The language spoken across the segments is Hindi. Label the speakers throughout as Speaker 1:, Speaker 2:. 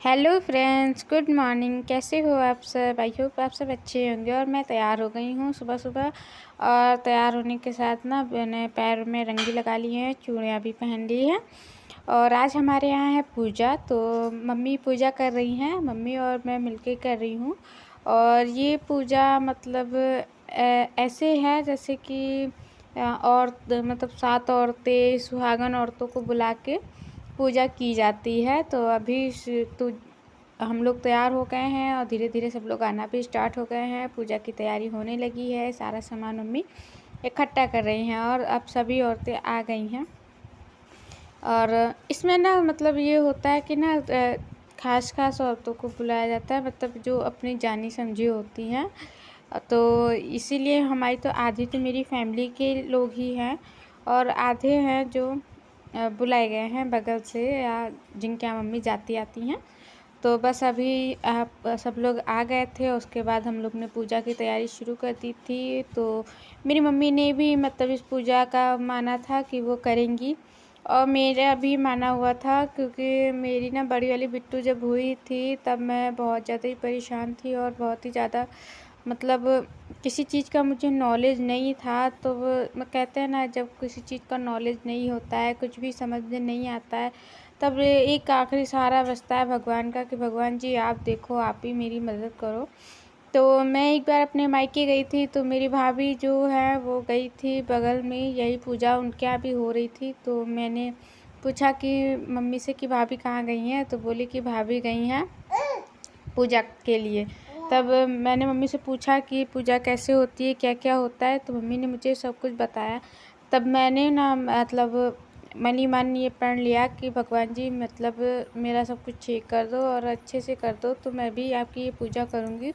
Speaker 1: Hello friends, good morning. कैसे हो आप सब? आई होप आप सब अच्छे होंगे। और मैं तैयार हो गई हूँ सुबह सुबह। और तैयार होने के साथ ना मैंने पैर में रंगी लगा ली है, चूड़ियाँ भी पहन ली हैं। और आज हमारे यहाँ है पूजा, तो मम्मी पूजा कर रही हैं। मम्मी और मैं मिलके कर रही हूँ। और ये पूजा मतलब ऐसे है जैसे कि और मतलब 7 औरतें, सुहागन औरतों को बुला के पूजा की जाती है। तो अभी तो हम लोग तैयार हो गए हैं और धीरे धीरे सब लोग आना भी स्टार्ट हो गए हैं। पूजा की तैयारी होने लगी है। सारा सामान मम्मी इकट्ठा कर रही हैं और अब सभी औरतें आ गई हैं। और इसमें ना मतलब ये होता है कि ना खास खास औरतों को बुलाया जाता है, मतलब जो अपनी जानी समझी होती हैं। तो इसीलिए हमारी तो आधी तो मेरी फैमिली के लोग ही हैं और आधे हैं जो बुलाए गए हैं बगल से, या जिनके यहाँ मम्मी जाती आती हैं। तो बस अभी आप सब लोग आ गए थे। उसके बाद हम लोग ने पूजा की तैयारी शुरू कर दी थी। तो मेरी मम्मी ने भी मतलब इस पूजा का माना था कि वो करेंगी, और मेरा भी माना हुआ था, क्योंकि मेरी ना बड़ी वाली बिट्टू जब हुई थी तब मैं बहुत ज़्यादा ही परेशान थी और बहुत ही ज़्यादा मतलब किसी चीज़ का मुझे नॉलेज नहीं था। तो वो मैं कहते हैं ना, जब किसी चीज़ का नॉलेज नहीं होता है, कुछ भी समझ में नहीं आता है, तब एक आखिरी सहारा बचता है भगवान का कि भगवान जी आप देखो, आप ही मेरी मदद करो। तो मैं एक बार अपने मायके गई थी, तो मेरी भाभी जो है वो गई थी बगल में, यही पूजा उनके यहाँ भी हो रही थी। तो मैंने पूछा कि मम्मी से कि भाभी कहाँ गई हैं, तो बोली कि भाभी गई हैं पूजा के लिए। तब मैंने मम्मी से पूछा कि पूजा कैसे होती है, क्या क्या होता है, तो मम्मी ने मुझे सब कुछ बताया। तब मैंने ना मतलब मन ही मन ये प्रण लिया कि भगवान जी मतलब मेरा सब कुछ ठीक कर दो और अच्छे से कर दो, तो मैं भी आपकी ये पूजा करूँगी।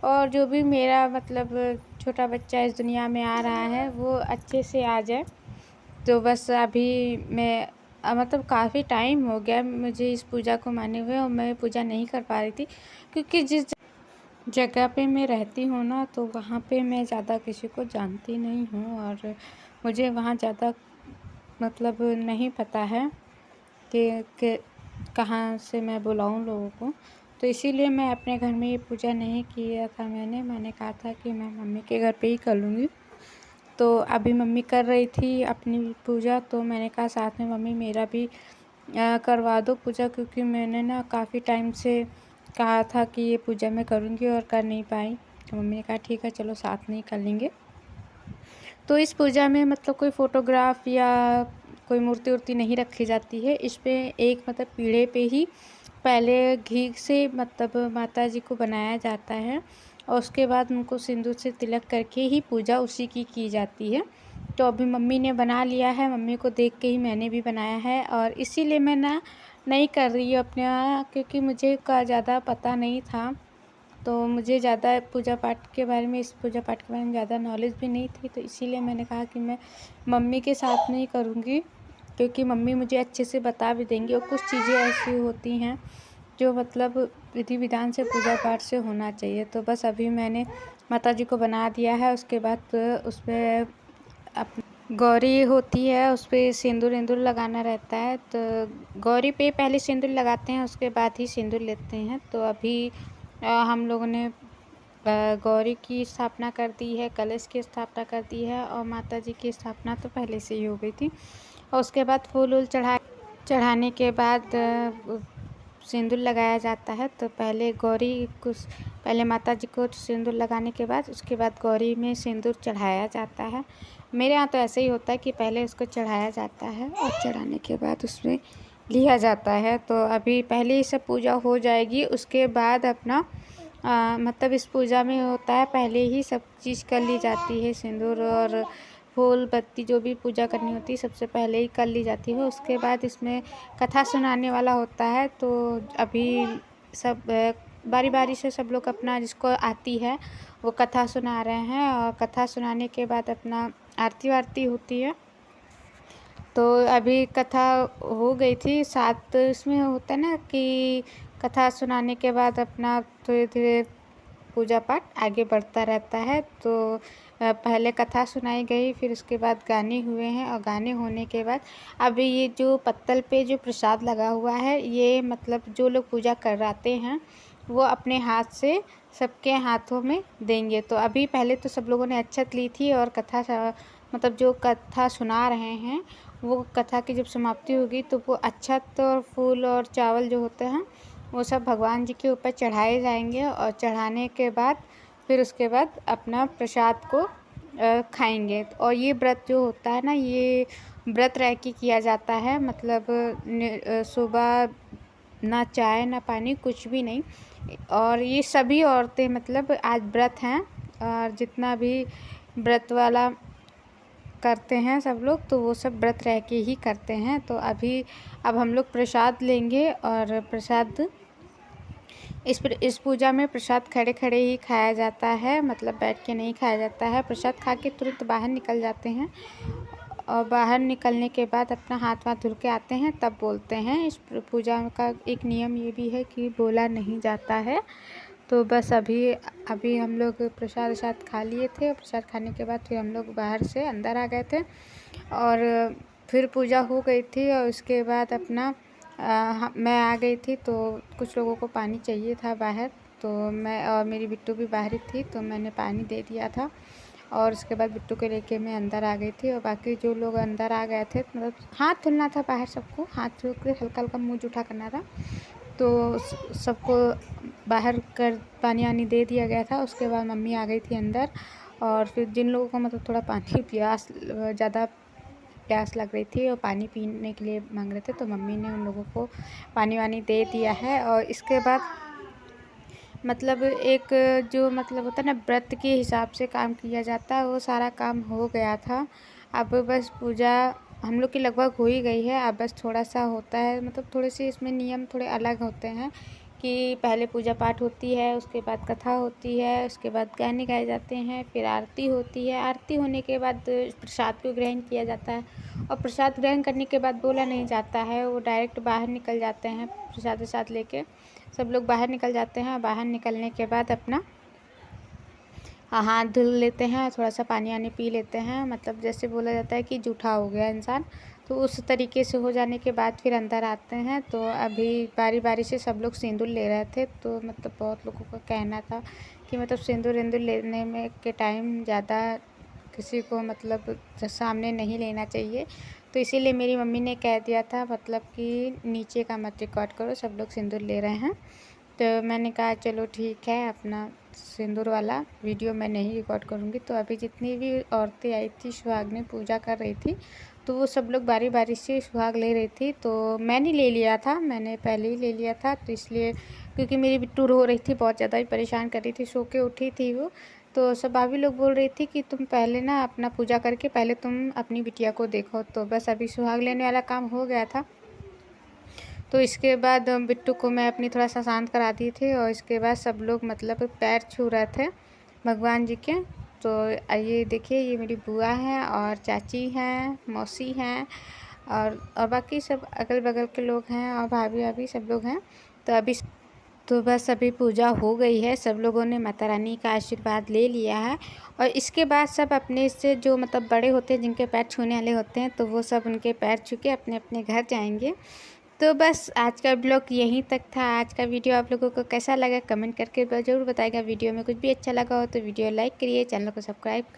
Speaker 1: और जो भी मेरा मतलब छोटा बच्चा इस दुनिया में आ रहा है वो अच्छे से आ जाए। तो बस अभी मैं मतलब काफ़ी टाइम हो गया मुझे इस पूजा को माने हुए, और मैं पूजा नहीं कर पा रही थी, क्योंकि जिस जगह पे मैं रहती हूँ ना, तो वहाँ पे मैं ज़्यादा किसी को जानती नहीं हूँ। और मुझे वहाँ ज़्यादा मतलब नहीं पता है कि कहाँ से मैं बुलाऊँ लोगों को। तो इसीलिए मैं अपने घर में ये पूजा नहीं किया था। मैंने कहा था कि मैं मम्मी के घर पे ही कर लूँगी। तो अभी मम्मी कर रही थी अपनी पूजा, तो मैंने कहा साथ में मम्मी मेरा भी करवा दो पूजा, क्योंकि मैंने ना काफ़ी टाइम से कहा था कि ये पूजा मैं करूँगी और कर नहीं पाई। तो मम्मी ने कहा ठीक है चलो साथ में ही कर लेंगे। तो इस पूजा में मतलब कोई फ़ोटोग्राफ या कोई मूर्ति वूर्ति नहीं रखी जाती है। इस पे एक मतलब पीढ़े पे ही पहले घी से मतलब माता जी को बनाया जाता है, और उसके बाद उनको सिंदूर से तिलक करके ही पूजा उसी की जाती है। तो अभी मम्मी ने बना लिया है, मम्मी को देख के ही मैंने भी बनाया है। और इसीलिए मैं ना नहीं कर रही हूँ अपने यहाँ, क्योंकि मुझे का ज़्यादा पता नहीं था। तो मुझे ज़्यादा पूजा पाठ के बारे में, इस पूजा पाठ के बारे में ज़्यादा नॉलेज भी नहीं थी। तो इसीलिए मैंने कहा कि मैं मम्मी के साथ में ही करूँगी, क्योंकि मम्मी मुझे अच्छे से बता भी देंगी। और कुछ चीज़ें ऐसी होती हैं जो मतलब विधि विधान से पूजा पाठ से होना चाहिए। तो बस अभी मैंने माता जी को बना दिया है। उसके बाद उसमें गौरी होती है, उस पर सिंदूर इंदूर लगाना रहता है। तो गौरी पे पहले सिंदूर लगाते हैं, उसके बाद ही सिंदूर लेते हैं। तो अभी हम लोगों ने गौरी की स्थापना कर दी है, कलश की स्थापना कर दी है, और माता जी की स्थापना तो पहले से ही हो गई थी। और उसके बाद फूल वूल चढ़ाने के बाद सिंदूर लगाया जाता है। तो पहले पहले माता जी को सिंदूर लगाने के बाद उसके बाद गौरी में सिंदूर चढ़ाया जाता है। मेरे यहाँ तो ऐसे ही होता है कि पहले उसको चढ़ाया जाता है और चढ़ाने के बाद उसमें लिया जाता है। तो अभी पहले ये सब पूजा हो जाएगी, उसके बाद अपना मतलब इस पूजा में होता है पहले ही सब चीज़ कर ली जाती है। सिंदूर और फूल बत्ती जो भी पूजा करनी होती है सबसे पहले ही कर ली जाती है। उसके बाद इसमें कथा सुनाने वाला होता है। तो अभी सब बारी बारी से सब लोग अपना जिसको आती है वो कथा सुना रहे हैं, और कथा सुनाने के बाद अपना आरती वारती होती है। तो अभी कथा हो गई थी, इसमें होता है ना कि कथा सुनाने के बाद अपना धीरे धीरे पूजा पाठ आगे बढ़ता रहता है। तो पहले कथा सुनाई गई, फिर उसके बाद गाने हुए हैं, और गाने होने के बाद अभी ये जो पत्तल पे जो प्रसाद लगा हुआ है, ये मतलब जो लोग पूजा कराते हैं वो अपने हाथ से सबके हाथों में देंगे। तो अभी पहले तो सब लोगों ने अक्षत ली थी, और कथा मतलब जो कथा सुना रहे हैं वो कथा की जब समाप्ति होगी तो वो अक्षत और फूल और चावल जो होते हैं वो सब भगवान जी के ऊपर चढ़ाए जाएंगे, और चढ़ाने के बाद फिर उसके बाद अपना प्रसाद को खाएंगे। और ये व्रत जो होता है ना, ये व्रत रह के किया जाता है, मतलब सुबह ना चाय ना पानी कुछ भी नहीं। और ये सभी औरतें मतलब आज व्रत हैं, और जितना भी व्रत वाला करते हैं सब लोग, तो वो सब व्रत रह के ही करते हैं। तो अब हम लोग प्रसाद लेंगे, और प्रसाद इस पूजा में प्रसाद खड़े खड़े ही खाया जाता है, मतलब बैठ के नहीं खाया जाता है। प्रसाद खा के तुरंत बाहर निकल जाते हैं, और बाहर निकलने के बाद अपना हाथ धुल के आते हैं, तब बोलते हैं। इस पूजा का एक नियम ये भी है कि बोला नहीं जाता है। तो बस अभी हम लोग प्रसाद खा लिए थे, और प्रसाद खाने के बाद फिर हम लोग बाहर से अंदर आ गए थे, और फिर पूजा हो गई थी। और उसके बाद अपना मैं आ गई थी, तो कुछ लोगों को पानी चाहिए था बाहर, तो मैं और मेरी बिट्टू भी बाहर ही थी, तो मैंने पानी दे दिया था। और उसके बाद बिट्टू को लेके मैं अंदर आ गई थी, और बाकी जो लोग अंदर आ गए थे, मतलब हाथ धुलना था बाहर सबको, हाथ धो के हल्का हल्का मुँह जूठा करना था, तो सबको बाहर कर पानी वानी दे दिया गया था। उसके बाद मम्मी आ गई थी अंदर, और फिर जिन लोगों को मतलब थोड़ा पानी ज़्यादा प्यास लग रही थी और पानी पीने के लिए मांग रहे थे, तो मम्मी ने उन लोगों को पानी वानी दे दिया है। और इसके बाद मतलब एक जो मतलब होता है ना, व्रत के हिसाब से काम किया जाता है, वो सारा काम हो गया था। अब बस पूजा हम लोग की लगभग हो ही गई है। अब बस थोड़ा सा होता है, मतलब थोड़े से इसमें नियम थोड़े अलग होते हैं कि पहले पूजा पाठ होती है, उसके बाद कथा होती है, उसके बाद गाने गाए जाते हैं, फिर आरती होती है। आरती होने के बाद प्रसाद को ग्रहण किया जाता है, और प्रसाद ग्रहण करने के बाद बोला नहीं जाता है, वो डायरेक्ट बाहर निकल जाते हैं। प्रसाद लेके सब लोग बाहर निकल जाते हैं। बाहर निकलने के बाद अपना हाथ धुल लेते हैं, थोड़ा सा पानी वानी पी लेते हैं, मतलब जैसे बोला जाता है कि जूठा हो गया इंसान, तो उस तरीके से हो जाने के बाद फिर अंदर आते हैं। तो अभी बारी बारी से सब लोग सिंदूर ले रहे थे, तो मतलब बहुत लोगों का कहना था कि मतलब सिंदूर लेने में के टाइम ज़्यादा किसी को मतलब सामने नहीं लेना चाहिए, तो इसीलिए मेरी मम्मी ने कह दिया था मतलब कि नीचे का मत रिकॉर्ड करो, सब लोग सिंदूर ले रहे हैं। तो मैंने कहा चलो ठीक है, अपना सिंदूर वाला वीडियो मैं नहीं रिकॉर्ड करूँगी। तो अभी जितनी भी औरतें आई थी सुहागने पूजा कर रही थी, तो वो सब लोग बारी बारी से सुहाग ले रही थी। तो मैंने ले लिया था, मैंने पहले ही ले लिया था, तो इसलिए क्योंकि मेरी बिट्टू रो रही थी, बहुत ज़्यादा ही परेशान कर रही थी, सो के उठी थी वो। तो सब भाभी लोग बोल रही थी कि तुम पहले ना अपना पूजा करके पहले तुम अपनी बिटिया को देखो। तो बस अभी सुहाग लेने वाला काम हो गया था, तो इसके बाद बिट्टू को मैं अपनी थोड़ा सा शांत करा दी थी, और इसके बाद सब लोग मतलब पैर छू रहे थे भगवान जी के। तो आइए देखिए, ये मेरी बुआ हैं, और चाची हैं, मौसी हैं, और बाकी सब अगल बगल के लोग हैं, और भाभी सब लोग हैं। तो बस अभी पूजा हो गई है, सब लोगों ने माता रानी का आशीर्वाद ले लिया है, और इसके बाद सब अपने से जो मतलब बड़े होते हैं, जिनके पैर छूने वाले होते हैं, तो वो सब उनके पैर छू के अपने अपने घर जाएंगे। तो बस आज का ब्लॉग यहीं तक था। आज का वीडियो आप लोगों को कैसा लगा कमेंट करके ज़रूर बताइएगा। वीडियो में कुछ भी अच्छा लगा हो तो वीडियो लाइक करिए, चैनल को सब्सक्राइब करिए।